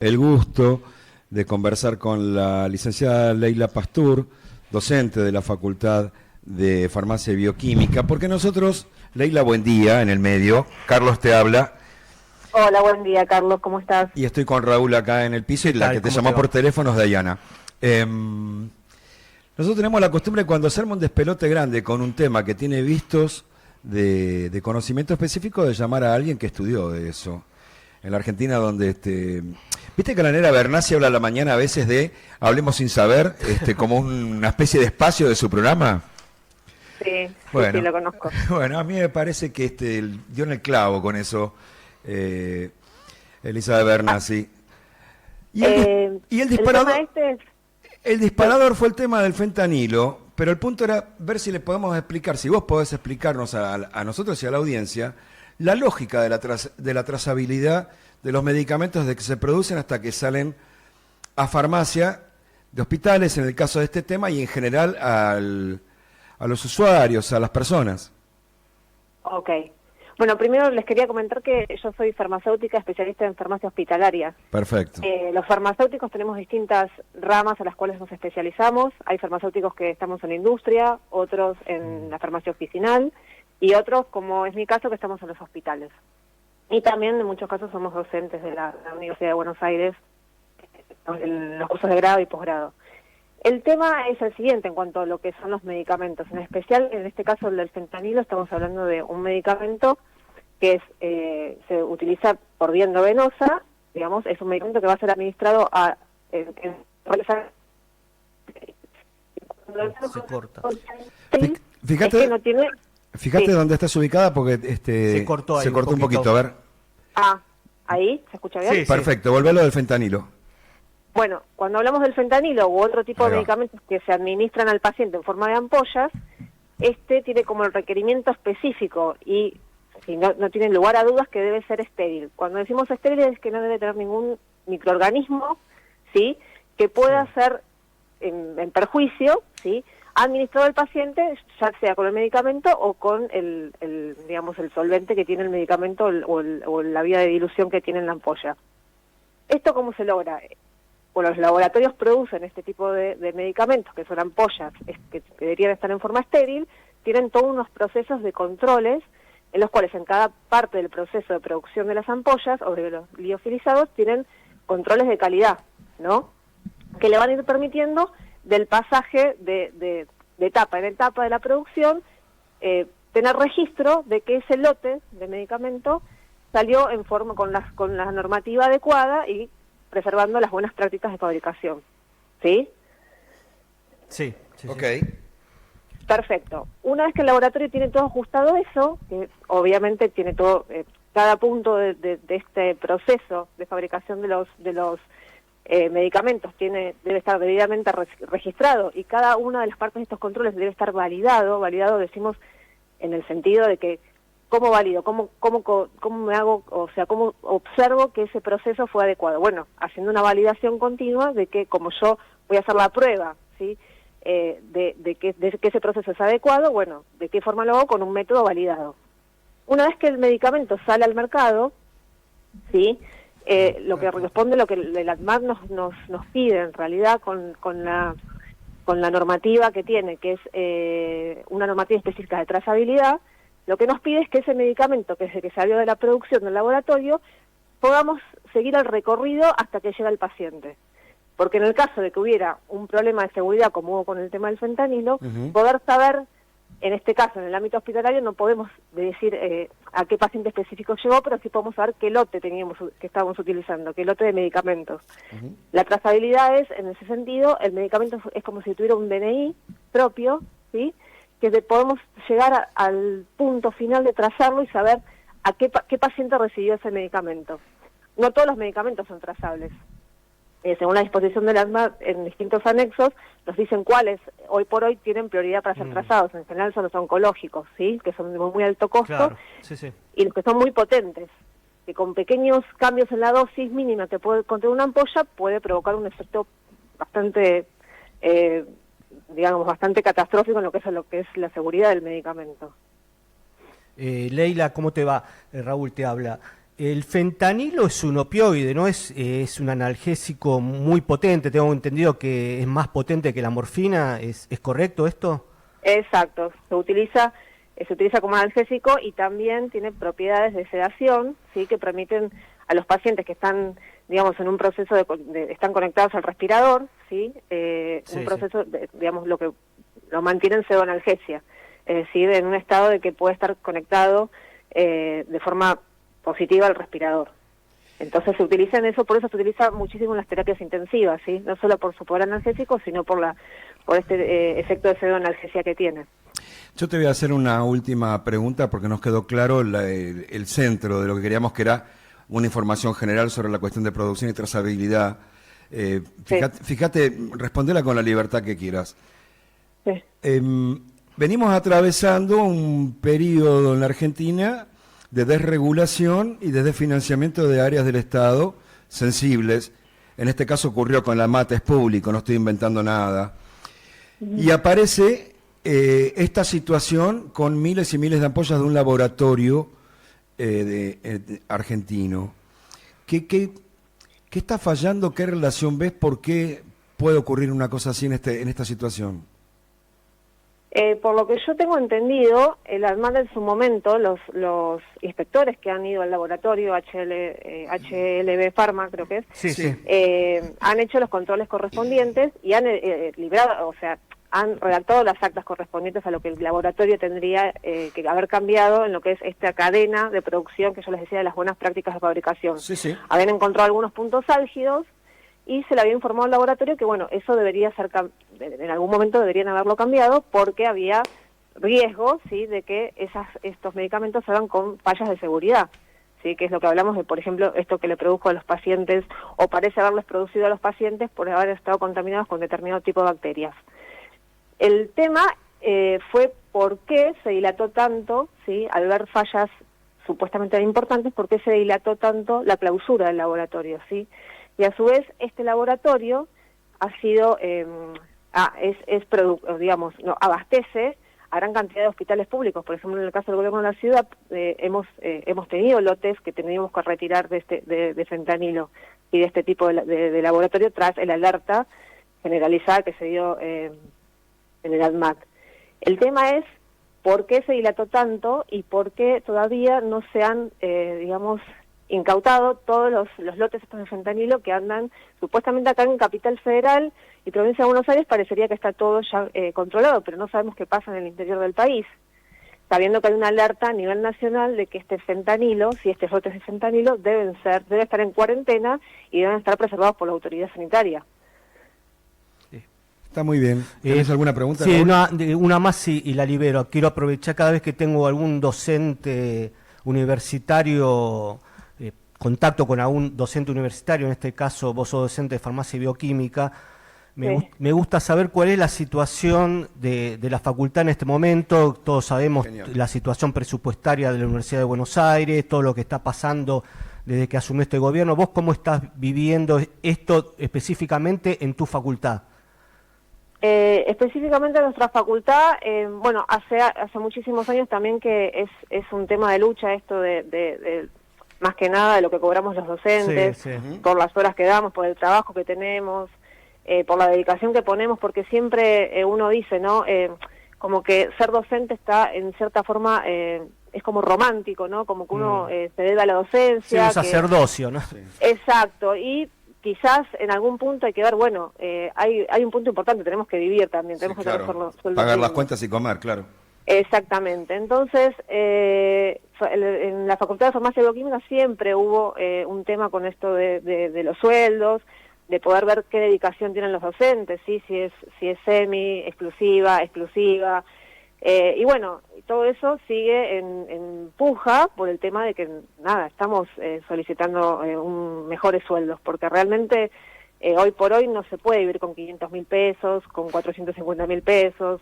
El gusto de conversar con la licenciada Leila Pastur, docente de la Facultad de Farmacia y Bioquímica, porque nosotros, Leila, buen día en el medio, Carlos te habla, Hola, buen día, Carlos, ¿cómo estás? y estoy con Raúl acá en el piso, y ¿Qué la tal? que te ¿Cómo llamó te va? por teléfono es Dayana. Nosotros tenemos la costumbre cuando hacemos un despelote grande con un tema que tiene vistos de conocimiento específico de llamar a alguien que estudió de eso. En la Argentina donde viste que la nena Bernasi habla a la mañana a veces de Hablemos sin saber, como una especie de espacio de su programa. Sí, sí, Bueno, sí, lo conozco. bueno, a mí me parece que dio en el clavo con eso, Elizabeth Bernasi. Y y el El tema disparador, este es... el disparador fue el tema del fentanilo, pero el punto era ver si le podemos explicar, si vos podés explicarnos a nosotros y a la audiencia, la lógica de la trazabilidad de los medicamentos desde que se producen hasta que salen a farmacia, de hospitales en el caso de este tema y en general a los usuarios, a las personas. Ok. Bueno, primero les quería comentar que yo soy farmacéutica especialista en farmacia hospitalaria. Perfecto. Los farmacéuticos tenemos distintas ramas a las cuales nos especializamos. Hay farmacéuticos que estamos en la industria, otros en la farmacia oficinal y otros, como es mi caso, que estamos en los hospitales. Y también en muchos casos somos docentes de la Universidad de Buenos Aires en los cursos de grado y posgrado. El tema es el siguiente en cuanto a lo que son los medicamentos. En especial, en este caso, el del fentanilo, estamos hablando de un medicamento que se utiliza por vía endovenosa, digamos, es un medicamento que va a ser administrado Se corta. Fíjate, es que no tiene... fíjate Sí. dónde estás ubicada porque Se cortó ahí se un cortó un poquito. poquito. A ver, Ah, ¿ahí? ¿Se escucha bien? Sí. perfecto, volvelo del fentanilo. Bueno, cuando hablamos del fentanilo u otro tipo Ahí de va. medicamentos que se administran al paciente en forma de ampollas, este tiene como el requerimiento específico y si no tiene lugar a dudas que debe ser estéril. Cuando decimos estéril es que no debe tener ningún microorganismo, ¿sí?, que pueda ser en perjuicio, ¿sí?, administrado al paciente, ya sea con el medicamento o con digamos, el solvente que tiene el medicamento o la vía de dilución que tiene en la ampolla. ¿Esto cómo se logra? Bueno, los laboratorios producen este tipo de medicamentos, que son ampollas, que deberían estar en forma estéril, tienen todos unos procesos de controles, en los cuales en cada parte del proceso de producción de las ampollas o de los liofilizados tienen controles de calidad, ¿no?, que le van a ir permitiendo del pasaje de etapa en etapa de la producción, tener registro de que ese lote de medicamento salió en forma con la normativa adecuada y preservando las buenas prácticas de fabricación. ¿Sí? Sí, sí, Ok. sí. Perfecto. Una vez que el laboratorio tiene todo ajustado eso, que obviamente tiene todo, cada punto de este proceso de fabricación de los medicamentos debe estar debidamente registrado y cada una de las partes de estos controles debe estar validado decimos en el sentido de que ¿cómo valido? ¿Cómo me hago, o sea, cómo observo que ese proceso fue adecuado? Bueno, haciendo una validación continua de que como yo voy a hacer la prueba, ¿sí?, de que ese proceso es adecuado, bueno, ¿de qué forma lo hago? Con un método validado. Una vez que el medicamento sale al mercado, ¿sí?, lo que responde, lo que el ANMAT nos pide en realidad con la normativa que tiene, que es una normativa específica de trazabilidad, lo que nos pide es que ese medicamento, que desde que salió de la producción del laboratorio, podamos seguir el recorrido hasta que llegue al paciente. Porque en el caso de que hubiera un problema de seguridad, como hubo con el tema del fentanilo, poder saber, en este caso, en el ámbito hospitalario, no podemos decir a qué paciente específico llegó, pero sí podemos saber qué lote que estábamos utilizando, qué lote de medicamentos. La trazabilidad es, en ese sentido, el medicamento es como si tuviera un DNI propio, ¿sí?, que podemos llegar al punto final de trazarlo y saber a qué paciente recibió ese medicamento. No todos los medicamentos son trazables. Según la disposición de ANMAT, en distintos anexos, nos dicen cuáles hoy por hoy tienen prioridad para ser trazados. En general son los oncológicos, ¿sí?, que son de muy alto costo, Claro, sí, sí. y los que son muy potentes, que con pequeños cambios en la dosis mínima que puede contener una ampolla puede provocar un efecto bastante, digamos, bastante catastrófico en lo que es la seguridad del medicamento. Leila, ¿cómo te va? Raúl te habla. El fentanilo es un opioide, ¿no? Es un analgésico muy potente. Tengo entendido que es más potente que la morfina. ¿Es correcto esto? Exacto, se utiliza como analgésico y también tiene propiedades de sedación, ¿sí? Que permiten a los pacientes que están, digamos, en un proceso están conectados al respirador, ¿sí? Un proceso, digamos, lo que lo mantiene en pseudoanalgesia, es decir, en un estado de que puede estar conectado de forma positiva al respirador. Entonces se utiliza en eso, por eso se utiliza muchísimo en las terapias intensivas, ¿sí? No solo por su poder analgésico, sino por este efecto de pseudoanalgesia que tiene. Yo te voy a hacer una última pregunta porque nos quedó claro el centro de lo que queríamos, que era una información general sobre la cuestión de producción y trazabilidad. Fíjate, respondela con la libertad que quieras. Sí. Venimos atravesando un periodo en la Argentina de desregulación y de desfinanciamiento de áreas del Estado sensibles. En este caso ocurrió con la mate, es público, no estoy inventando nada. Y aparece esta situación con miles y miles de ampollas de un laboratorio argentino. ¿Qué está fallando? ¿Qué relación ves? ¿Por qué puede ocurrir una cosa así en esta situación? Por lo que yo tengo entendido, el ANMAT en su momento, los inspectores que han ido al laboratorio HLB Pharma, creo que es, han hecho los controles correspondientes y han librado, o sea, han redactado las actas correspondientes a lo que el laboratorio tendría que haber cambiado en lo que es esta cadena de producción que yo les decía de las buenas prácticas de fabricación. Habían encontrado algunos puntos álgidos y se le había informado al laboratorio que, bueno, eso debería ser, en algún momento deberían haberlo cambiado porque había riesgo, ¿sí?, de que estos medicamentos se hagan con fallas de seguridad, ¿sí?, que es lo que hablamos de, por ejemplo, esto que le produjo a los pacientes, o parece haberles producido a los pacientes por haber estado contaminados con determinado tipo de bacterias. El tema fue por qué se dilató tanto, ¿sí?, al ver fallas supuestamente importantes, por qué se dilató tanto la clausura del laboratorio, ¿sí? Y a su vez, este laboratorio ha sido, digamos, abastece a gran cantidad de hospitales públicos. Por ejemplo, en el caso del gobierno de la ciudad, hemos tenido lotes que teníamos que retirar de fentanilo y de este tipo de laboratorio tras el alerta generalizada que se dio en el ANMAT. El tema es por qué se dilató tanto y por qué todavía no se han, digamos, incautado todos los lotes estos de fentanilo que andan supuestamente acá en Capital Federal y Provincia de Buenos Aires. Parecería que está todo ya controlado, pero no sabemos qué pasa en el interior del país, sabiendo que hay una alerta a nivel nacional de que este fentanilo, si estos lotes de fentanilo deben estar en cuarentena y deben estar preservados por la autoridad sanitaria. Está muy bien. ¿Tienes alguna pregunta? Sí, una más y la libero. Quiero aprovechar cada vez que tengo algún docente universitario, contacto con algún docente universitario, en este caso vos sos docente de farmacia y bioquímica, me gusta saber cuál es la situación de la facultad en este momento. Todos sabemos la situación presupuestaria de la Universidad de Buenos Aires, todo lo que está pasando desde que asumió este gobierno. ¿Vos cómo estás viviendo esto específicamente en tu facultad? Específicamente en nuestra facultad, bueno, hace muchísimos años también que es un tema de lucha esto de más que nada de lo que cobramos los docentes, por las horas que damos, por el trabajo que tenemos, por la dedicación que ponemos, porque siempre uno dice, ¿no? Como que ser docente está en cierta forma, es como romántico, ¿no? Como que uno se debe a la docencia. Sí, un sacerdocio, ¿no? Exacto, y quizás en algún punto hay que ver, bueno, hay un punto importante, tenemos que vivir también, tenemos que tener sueldos pagar las cuentas y comer, claro. Exactamente. Entonces, en la Facultad de Farmacia y Bioquímica siempre hubo un tema con esto de los sueldos, de poder ver qué dedicación tienen los docentes, ¿sí? Si es semi, exclusiva, y bueno, todo eso sigue en puja por el tema de que, nada, estamos solicitando mejores sueldos, porque realmente hoy por hoy no se puede vivir con 500.000 pesos, con 450.000 pesos.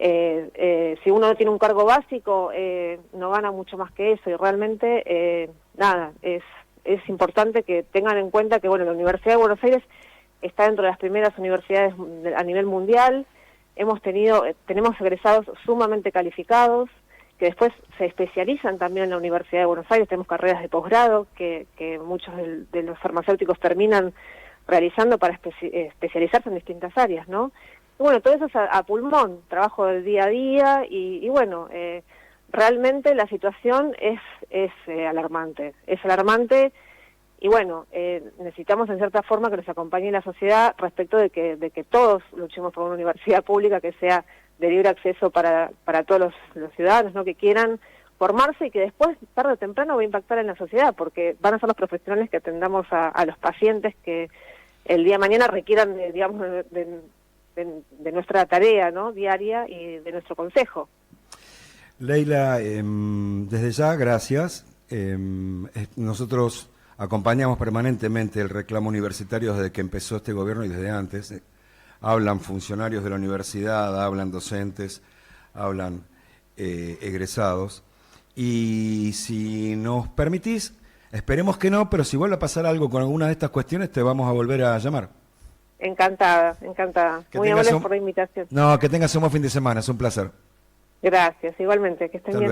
Si uno no tiene un cargo básico, no gana mucho más que eso, y realmente, nada, es importante que tengan en cuenta que, bueno, la Universidad de Buenos Aires está dentro de las primeras universidades a nivel mundial. Tenemos egresados sumamente calificados, que después se especializan también en la Universidad de Buenos Aires. Tenemos carreras de posgrado que muchos de los farmacéuticos terminan realizando para especializarse en distintas áreas, ¿no? Y bueno, todo eso es a pulmón, trabajo del día a día y bueno, realmente la situación es alarmante, y bueno, necesitamos en cierta forma que nos acompañe la sociedad respecto de que todos luchemos por una universidad pública que sea de libre acceso para todos los ciudadanos, ¿no? Que quieran formarse y que después, tarde o temprano, va a impactar en la sociedad, porque van a ser los profesionales que atendamos a los pacientes que el día de mañana requieran, digamos, de nuestra tarea, ¿no? Diaria y de nuestro consejo. Leila, desde ya, gracias. Nosotros acompañamos permanentemente el reclamo universitario desde que empezó este gobierno y desde antes. Hablan funcionarios de la universidad, hablan docentes, hablan egresados. Y si nos permitís, esperemos que no, pero si vuelve a pasar algo con alguna de estas cuestiones, te vamos a volver a llamar. Encantada. Muy amable por la invitación. No, que tengas un buen fin de semana, es un placer. Gracias, igualmente, que estén bien.